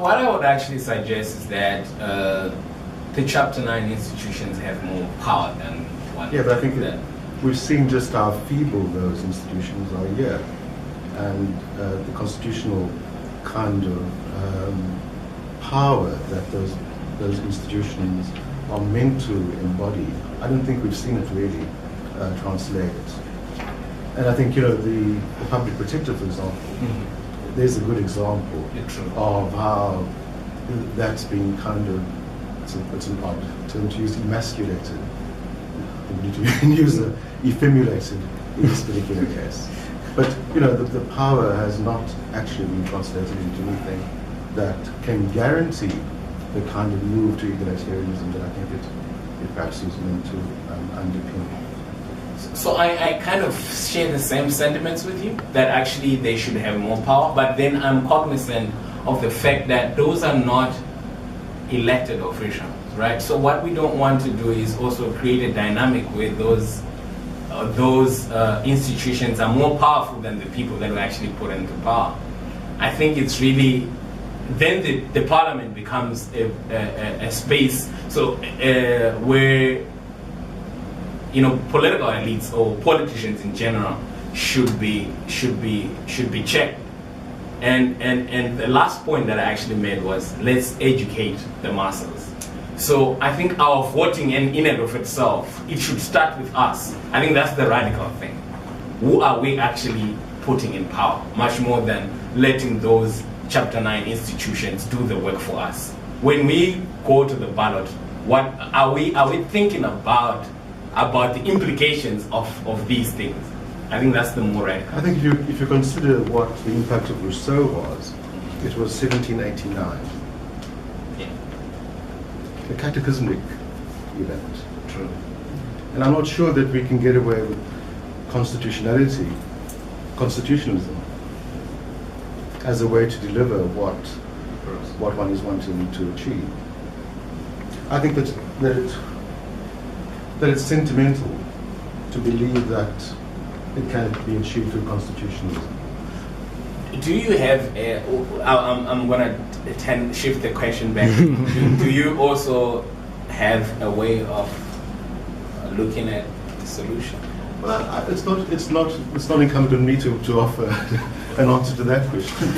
what I would actually suggest is that the Chapter 9 institutions have more power than one. Yeah, but I think that we've seen just how feeble those institutions are here. And the constitutional kind of power that those institutions are meant to embody, I don't think we've seen it really translate. And I think, the public protector, for example, there's a good example of how that's been kind of, it's an odd term to use, emasculated. We need to use effimulated in this particular case. But, the power has not actually been translated into anything that can guarantee the kind of move to egalitarianism that I think it perhaps is meant to underpin. So I kind of share the same sentiments with you, that actually they should have more power, but then I'm cognizant of the fact that those are not elected officials, right? So what we don't want to do is also create a dynamic where those institutions are more powerful than the people that were actually put into power. I think it's really, then the parliament becomes a space where political elites or politicians in general should be checked. And the last point that I actually made was, let's educate the masses. So I think our voting in and of itself, it should start with us. I think that's the radical thing. Who are we actually putting in power? Much more than letting those Chapter 9 institutions do the work for us. When we go to the ballot, what are we thinking about the implications of these things? I think that's the more radical. I think if you consider what the impact of Rousseau was, it was 1789. A cataclysmic event. True. And I'm not sure that we can get away with constitutionalism, as a way to deliver what one is wanting to achieve. I think that it's sentimental to believe that it can be achieved through constitutionalism. Do you have I'm going to shift the question back. do you also have a way of looking at the solution? Well, it's not incumbent on me to offer an answer to that question.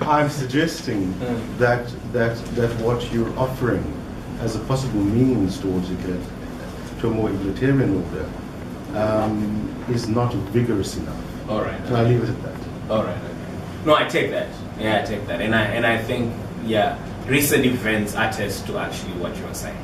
I'm suggesting that what you're offering as a possible means towards to a more egalitarian order is not vigorous enough. All right. So I'll leave it at that. All right. Okay. No, I take that. Yeah, I take that, and I think recent events attest to actually what you are saying.